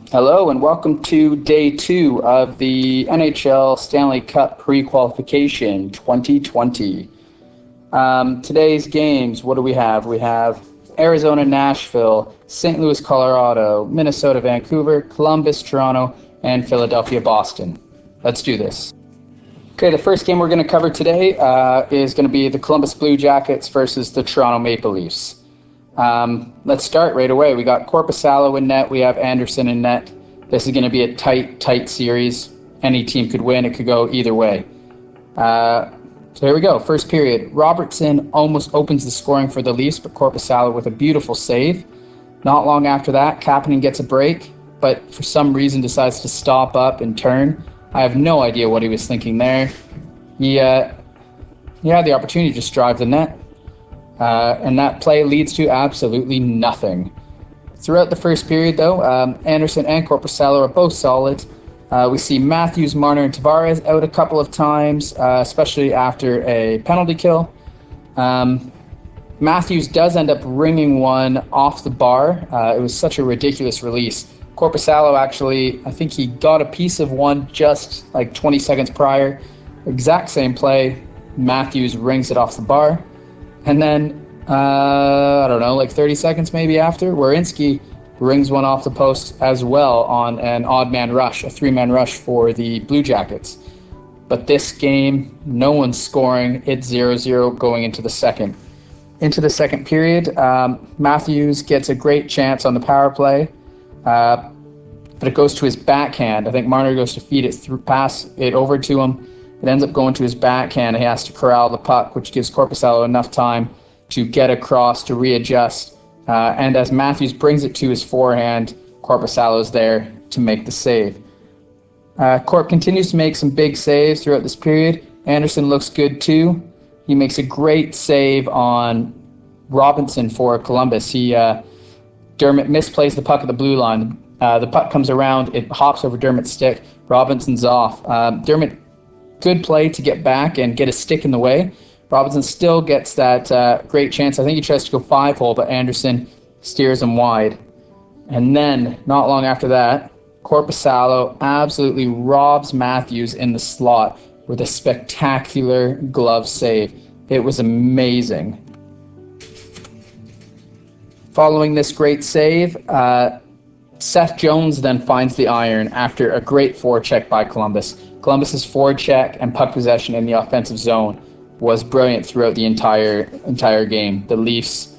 Hello and welcome to day 2 of the NHL Stanley Cup pre-qualification 2020. Today's games, what do we have? We have Arizona, Nashville, St. Louis, Colorado, Minnesota, Vancouver, Columbus, Toronto, and Philadelphia, Boston. Let's do this. Okay, the first game we're going to cover today is going to be the Columbus Blue Jackets versus the Toronto Maple Leafs. Let's start right away. We got Korpisalo in net. We have Anderson in net. This is going to be a tight series. Any team could win. It could go either way. So here we go. First period. Robertson almost opens the scoring for the Leafs, but Korpisalo with a beautiful save. Not long after that, Kapanen gets a break, but for some reason decides to stop up and turn. I have no idea what he was thinking there. He had the opportunity to just drive the net. And that play leads to absolutely nothing. Throughout the first period, though, Anderson and Korpisalo are both solid. We see Matthews, Marner, and Tavares out a couple of times, especially after a penalty kill. Matthews does end up ringing one off the bar. It was such a ridiculous release. Korpisalo actually, I think he got a piece of one just like 20 seconds prior. Exact same play. Matthews rings it off the bar. And then, I don't know, like 30 seconds maybe after, Werenski rings one off the post as well on an odd man rush, a 3-man rush for the Blue Jackets. But this game, no one's scoring. It's 0-0 going into the second. Into the second period, Matthews gets a great chance on the power play, but it goes to his backhand. I think Marner goes to feed it through, pass it over to him. It ends up going to his backhand. He has to corral the puck, which gives Korpisalo enough time to get across, to readjust. And as Matthews brings it to his forehand, Korpisalo is there to make the save. Corp continues to make some big saves throughout this period. Anderson looks good too. He makes a great save on Robinson for Columbus. Dermott misplays the puck at the blue line. The puck comes around, it hops over Dermott's stick. Robinson's off. Dermott, good play to get back and get a stick in the way. Robinson still gets that great chance. I think he tries to go 5-hole, but Anderson steers him wide. And then, not long after that, Korpisalo absolutely robs Matthews in the slot with a spectacular glove save. It was amazing. Following this great save, Seth Jones then finds the iron after a great forecheck by Columbus. Columbus's forecheck and puck possession in the offensive zone was brilliant throughout the entire game. The Leafs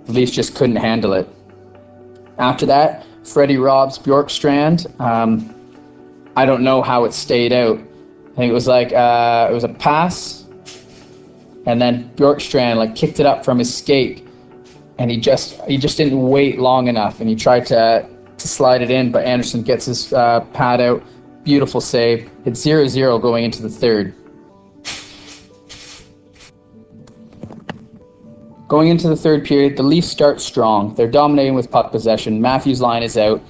just couldn't handle it. After that, Freddie robs Bjorkstrand. I don't know how it stayed out. I think it was like it was a pass, and then Bjorkstrand kicked it up from his skate, and he just didn't wait long enough, and he tried to slide it in, but Anderson gets his pad out. Beautiful save. It's 0-0 going into the third. Going into the third period, the Leafs start strong. They're dominating with puck possession. Matthews' line is out,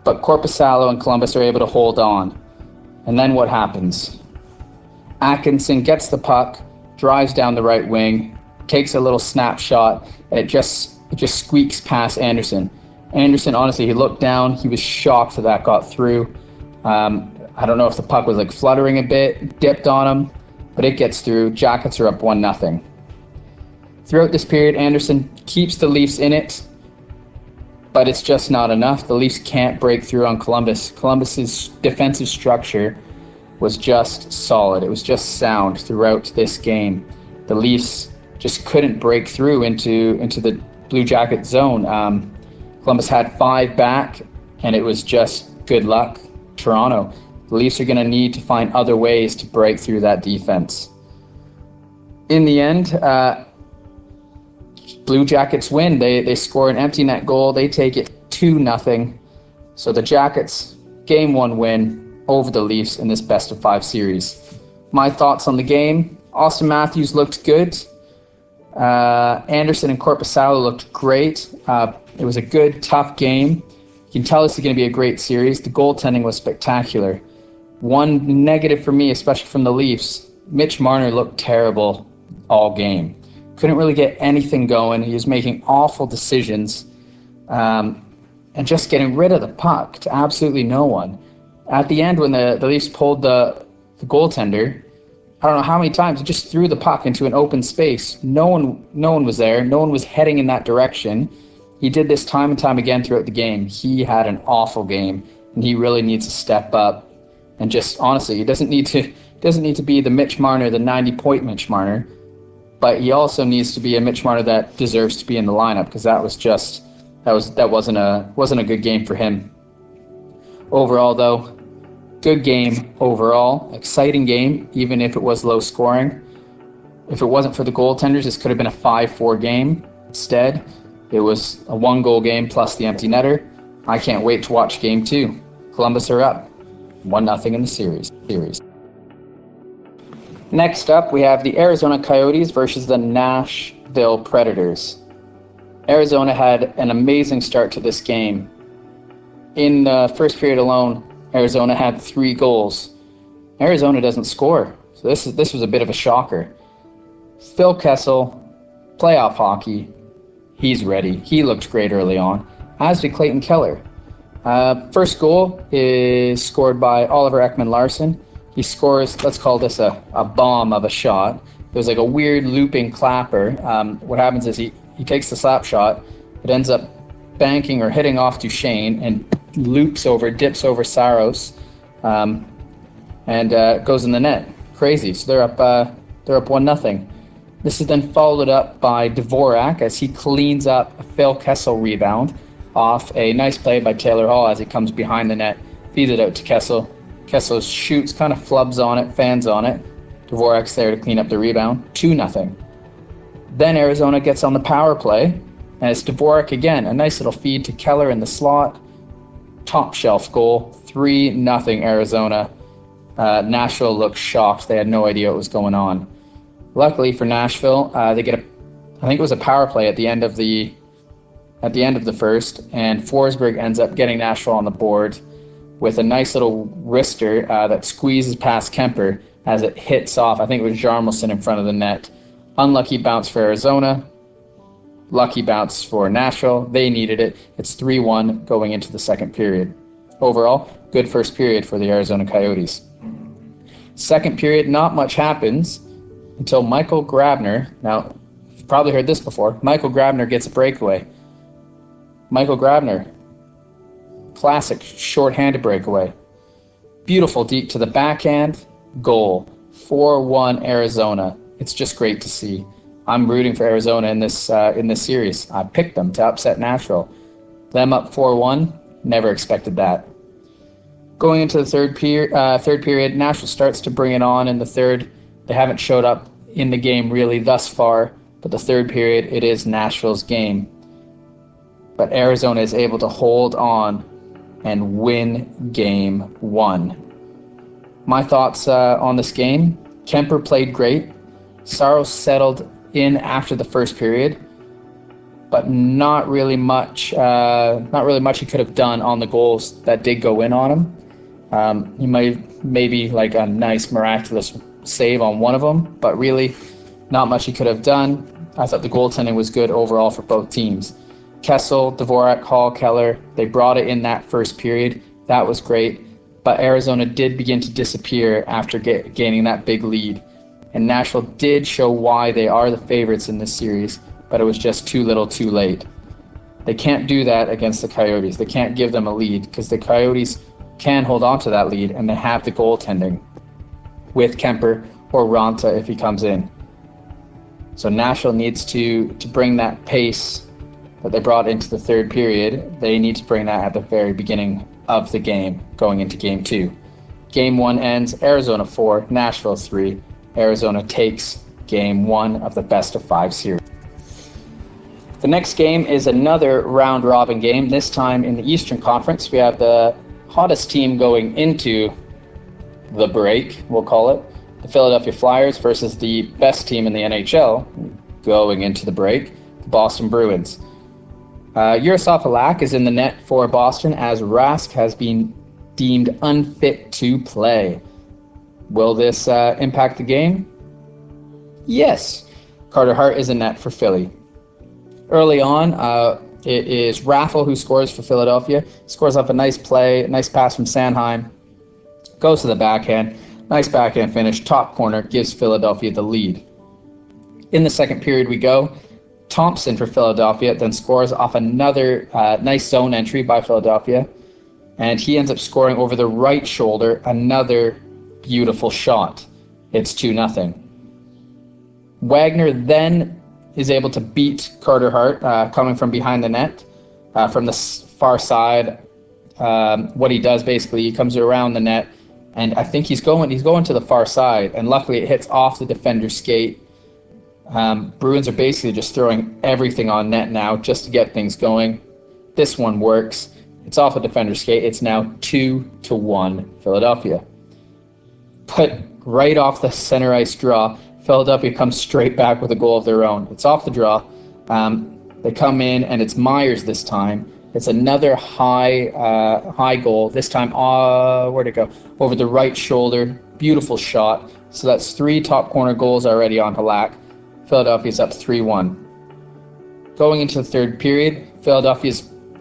but Korpisalo and Columbus are able to hold on. And then what happens? Atkinson gets the puck, drives down the right wing, takes a little snapshot, and it just squeaks past Anderson. Anderson, honestly, he looked down. He was shocked that got through. I don't know if the puck was fluttering a bit, dipped on him, but it gets through. Jackets are up 1-0. Throughout this period, Anderson keeps the Leafs in it, but it's just not enough. The Leafs can't break through on Columbus. Columbus's defensive structure was just solid. It was just sound throughout this game. The Leafs just couldn't break through into the Blue Jacket zone. Columbus had 5 back, and it was just good luck. Toronto. The Leafs are going to need to find other ways to break through that defense. In the end, Blue Jackets win. They score an empty net goal. They take it 2-0. So the Jackets, Game 1 win over the Leafs in this best-of-5 series. My thoughts on the game: Austin Matthews looked good. Anderson and Korpisalo looked great. It was a good, tough game. You can tell this is going to be a great series. The goaltending was spectacular. One negative for me, especially from the Leafs, Mitch Marner looked terrible all game. Couldn't really get anything going. He was making awful decisions. and just getting rid of the puck to absolutely no one. At the end, when the Leafs pulled the goaltender, I don't know how many times, he just threw the puck into an open space. No one was there. No one was heading in that direction. He did this time and time again throughout the game. He had an awful game, and he really needs to step up. And just honestly, he doesn't need to be the Mitch Marner, the 90-point Mitch Marner, but he also needs to be a Mitch Marner that deserves to be in the lineup, because that wasn't a good game for him. Overall, though, good game overall. Exciting game, even if it was low scoring. If it wasn't for the goaltenders, this could have been a 5-4 game. Instead, it was a 1-goal game plus the empty netter. I can't wait to watch game 2. Columbus are up 1-0 in the series. Next up, we have the Arizona Coyotes versus the Nashville Predators. Arizona had an amazing start to this game. In the first period alone, Arizona had 3 goals. Arizona doesn't score, so this was a bit of a shocker. Phil Kessel, playoff hockey, he's ready. He looked great early on, as did Clayton Keller. First goal is scored by Oliver Ekman-Larsson. He scores, let's call this a bomb of a shot. There's like a weird looping clapper. What happens is he takes the slap shot. It ends up banking or hitting off Duchesne and dips over Saros, and goes in the net. Crazy. So they're up 1-0. This is then followed up by Dvorak as he cleans up a Phil Kessel rebound off a nice play by Taylor Hall as he comes behind the net, feeds it out to Kessel. Kessel shoots, kind of flubs on it, fans on it. Dvorak's there to clean up the rebound. 2-0. Then Arizona gets on the power play, and it's Dvorak again. A nice little feed to Keller in the slot. Top shelf goal. 3-0 Arizona. Nashville looked shocked. They had no idea what was going on. Luckily for Nashville, they get I think it was a power play at the end of the first, and Forsberg ends up getting Nashville on the board with a nice little wrister that squeezes past Kemper as it hits off. I think it was Jarmelson in front of the net. Unlucky bounce for Arizona. Lucky bounce for Nashville. They needed it. It's 3-1 going into the second period. Overall, good first period for the Arizona Coyotes. Second period, not much happens until Michael Grabner. Now, you've probably heard this before. Michael Grabner gets a breakaway. Michael Grabner, classic short-handed breakaway. Beautiful deep to the backhand, goal. 4-1 Arizona. It's just great to see. I'm rooting for Arizona in this series. I picked them to upset Nashville. Them up 4-1. Never expected that. Going into the third period, Nashville starts to bring it on in the third. They haven't showed up in the game really thus far, but the third period, it is Nashville's game. But Arizona is able to hold on and win game 1. My thoughts on this game: Kemper played great. Saros settled in after the first period, but not really much he could have done on the goals that did go in on him. He maybe like a nice miraculous save on one of them, but really not much he could have done. I thought the goaltending was good overall for both teams. Kessel, Dvorak, Hall, Keller, they brought it in that first period. That was great, but Arizona did begin to disappear after gaining that big lead. And Nashville did show why they are the favorites in this series, but it was just too little too late. They can't do that against the Coyotes. They can't give them a lead because the Coyotes can hold on to that lead, and they have the goaltending with Kemper or Ranta if he comes in. So Nashville needs to bring that pace that they brought into the third period. They need to bring that at the very beginning of the game going into game 2. Game 1 ends Arizona 4, Nashville 3. Arizona takes game 1 of the best of 5 series. The next game is another round-robin game, this time in the Eastern Conference. We have the hottest team going into the break, we'll call it, the Philadelphia Flyers versus the best team in the NHL going into the break, the Boston Bruins. Yaroslav Halak is in the net for Boston as Rask has been deemed unfit to play. Will this impact the game? Yes. Carter Hart is in net for Philly. Early on, it is Raffle who scores for Philadelphia. Scores off a nice play, a nice pass from Sanheim. Goes to the backhand. Nice backhand finish. Top corner gives Philadelphia the lead. In the second period we go. Thompson for Philadelphia then scores off another nice zone entry by Philadelphia. And he ends up scoring over the right shoulder, another beautiful shot. It's 2-0. Wagner then is able to beat Carter Hart coming from behind the net from the far side. What he does basically, he comes around the net, and I think he's going to the far side, and luckily it hits off the defender's skate. Bruins are basically just throwing everything on net now just to get things going. This one works. It's off a defender's skate. It's now 2-1 Philadelphia. But right off the center ice draw, Philadelphia comes straight back with a goal of their own. It's off the draw. They come in, and it's Myers this time. It's another high goal. This time, where'd it go? Over the right shoulder. Beautiful shot. So that's 3 top corner goals already on Halak. Philadelphia's up 3-1. Going into the third period,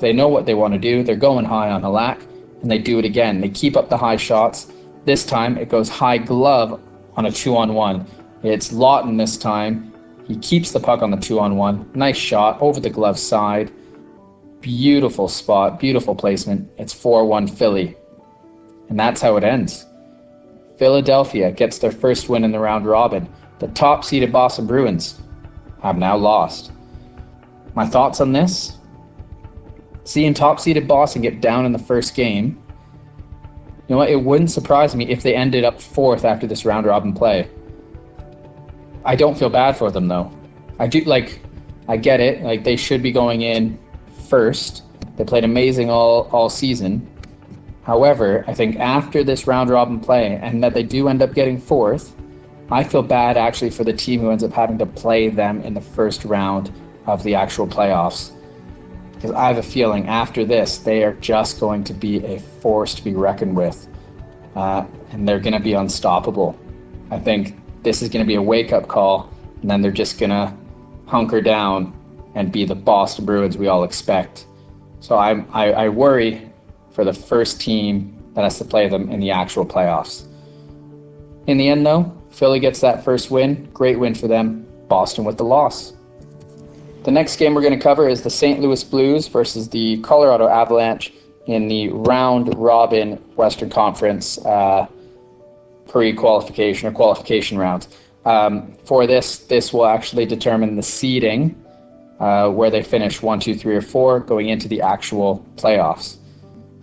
they know what they want to do. They're going high on Halak, and they do it again. They keep up the high shots. This time, it goes high glove on a 2-on-1. It's Lawton this time. He keeps the puck on the 2-on-1. Nice shot over the glove side. Beautiful spot, beautiful placement. It's 4-1 Philly. And that's how it ends. Philadelphia gets their first win in the round robin. The top-seeded Boston Bruins have now lost. My thoughts on this? Seeing top-seeded Boston get down in the first game, you know what? It wouldn't surprise me if they ended up 4th after this round robin play. I don't feel bad for them though. I get it. Like, they should be going in first. They played amazing all season. However, I think after this round robin play and that they do end up getting 4th, I feel bad actually for the team who ends up having to play them in the first round of the actual playoffs. Because I have a feeling after this, they are just going to be a force to be reckoned with. And they're going to be unstoppable. I think this is going to be a wake-up call, and then they're just going to hunker down and be the Boston Bruins we all expect. So I worry for the first team that has to play them in the actual playoffs. In the end, though, Philly gets that first win. Great win for them. Boston with the loss. The next game we're going to cover is the St. Louis Blues versus the Colorado Avalanche in the round robin Western Conference pre-qualification or qualification round. For this will actually determine the seeding, where they finish 1, 2, 3, or 4 going into the actual playoffs.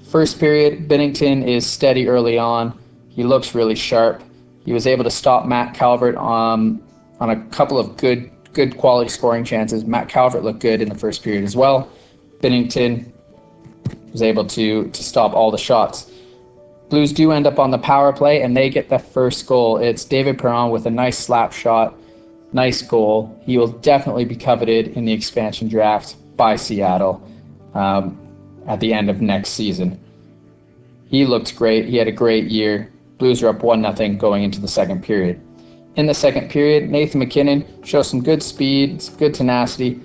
First period, Binnington is steady early on. He looks really sharp. He was able to stop Matt Calvert on a couple of good quality scoring chances. Matt Calvert looked good in the first period as well. Binnington was able to stop all the shots. Blues do end up on the power play, and they get the first goal. It's David Perron with a nice slap shot. Nice goal. He will definitely be coveted in the expansion draft by Seattle at the end of next season. He looked great. He had a great year. Blues are up 1-0 going into the second period. In the second period, Nathan MacKinnon shows some good speed, some good tenacity.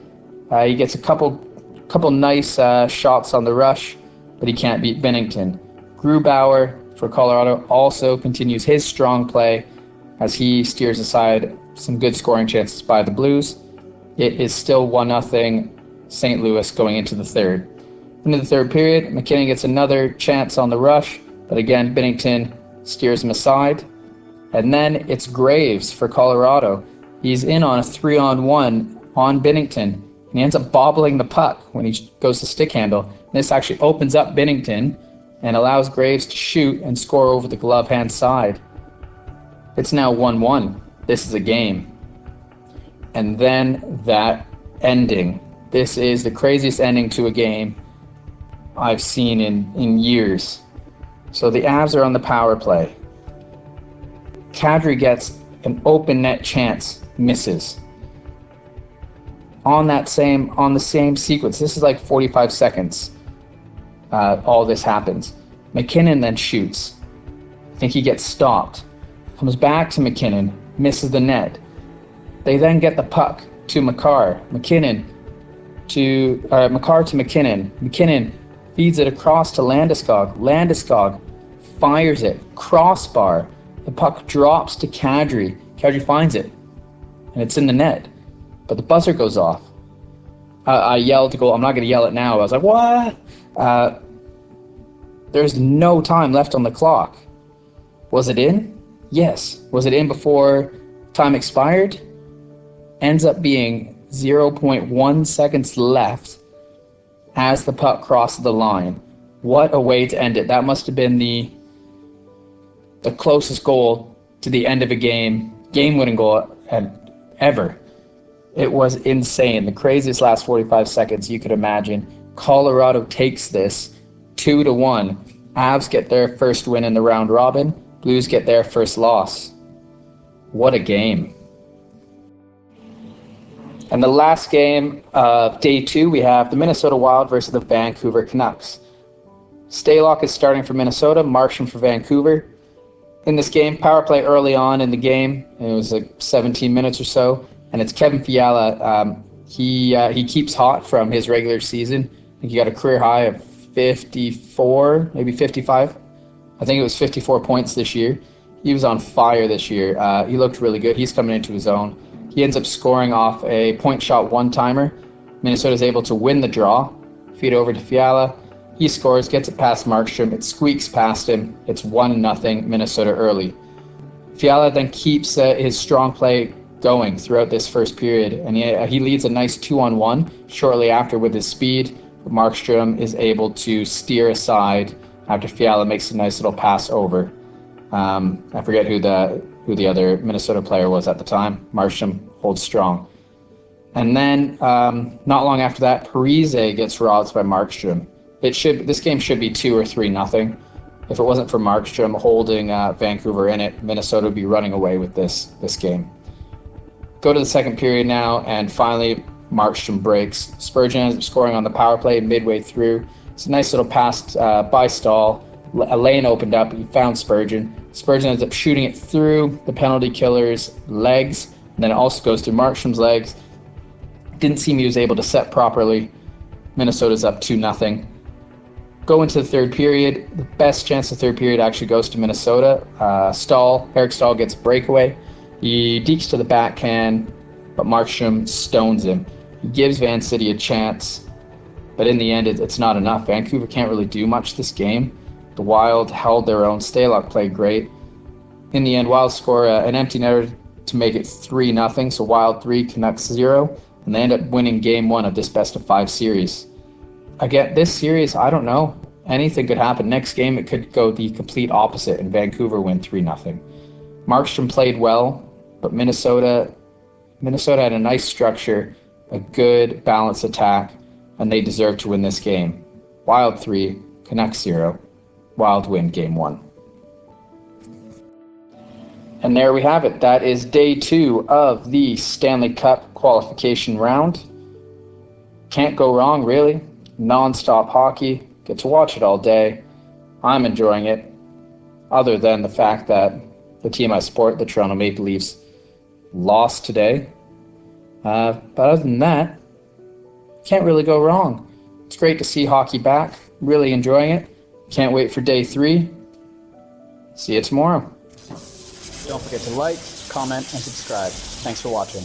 He gets a couple nice shots on the rush, but he can't beat Binnington. Grubauer for Colorado also continues his strong play as he steers aside some good scoring chances by the Blues. It is still 1-0 St. Louis going into the third. Into the third period, McKinnon gets another chance on the rush, but again, Binnington steers him aside. And then it's Graves for Colorado. He's in on a 3-on-1 on Binnington, and he ends up bobbling the puck when he goes to stick handle. This actually opens up Binnington and allows Graves to shoot and score over the glove hand side. It's now 1-1. This is a game. And then that ending. This is the craziest ending to a game I've seen in years. So the Avs are on the power play. Kadri gets an open net chance, misses. On the same sequence, this is like 45 seconds. All this happens. McKinnon then shoots. I think he gets stopped. Comes back to McKinnon, misses the net. They then get the puck to Makar. McKinnon Makar to McKinnon. McKinnon feeds it across to Landeskog. Landeskog fires it, crossbar. The puck drops to Kadri. Kadri finds it, and it's in the net. But the buzzer goes off. I yelled to go, I'm not going to yell it now. I was like, what? There's no time left on the clock. Was it in? Yes. Was it in before time expired? Ends up being 0.1 seconds left as the puck crosses the line. What a way to end it. That must have been the closest goal to the end of a game-winning goal ever. It was insane. The craziest last 45 seconds you could imagine. Colorado takes this 2-1. Avs get their first win in the round robin. Blues get their first loss. What a game. And the last game of day 2, we have the Minnesota Wild versus the Vancouver Canucks. Stalock is starting for Minnesota, Marchand for Vancouver. In this game, power play early on in the game. It was like 17 minutes or so. And it's Kevin Fiala. He keeps hot from his regular season. I think he got a career high of 54, maybe 55. I think it was 54 points this year. He was on fire this year. He looked really good. He's coming into his own. He ends up scoring off a point shot one-timer. Minnesota's able to win the draw. Feed over to Fiala. He scores, gets it past Markstrom. It squeaks past him. It's 1-0 Minnesota early. Fiala then keeps his strong play going throughout this first period, and he leads a nice 2-on-1 shortly after with his speed. But Markstrom is able to steer aside after Fiala makes a nice little pass over. I forget who the other Minnesota player was at the time. Markstrom holds strong. And then not long after that, Parise gets robbed by Markstrom. This game should be 2 or 3-0. If it wasn't for Markstrom holding Vancouver in it, Minnesota would be running away with this game. Go to the second period now, and finally Markstrom breaks. Spurgeon ends up scoring on the power play midway through. It's a nice little pass by Stahl. A lane opened up. He found Spurgeon. Spurgeon ends up shooting it through the penalty killer's legs, and then it also goes through Markstrom's legs. Didn't seem he was able to set properly. Minnesota's up 2-0. Go into the third period. The best chance of the third period actually goes to Minnesota. Eric Stahl gets a breakaway. He dekes to the backhand, but Markstrom stones him. He gives Van City a chance, but in the end, it's not enough. Vancouver can't really do much this game. The Wild held their own. Stalock played great. In the end, Wild score an empty netter to make it 3-0. So Wild 3, Canucks 0, and they end up winning Game 1 of this best-of-5 series. Again, this series, I don't know. Anything could happen. Next game, it could go the complete opposite, and Vancouver win 3-0. Markstrom played well, but Minnesota had a nice structure, a good balanced attack, and they deserve to win this game. Wild 3, Canucks 0. Wild win Game 1. And there we have it. That is day 2 of the Stanley Cup qualification round. Can't go wrong, really. Non-stop hockey. Get to watch it all day. I'm enjoying it, other than the fact that the team I support, the Toronto Maple Leafs, lost today. But other than that, can't really go wrong. It's great to see hockey back. Really enjoying it. Can't wait for day 3. See you tomorrow. Don't forget to like, comment, and subscribe. Thanks for watching.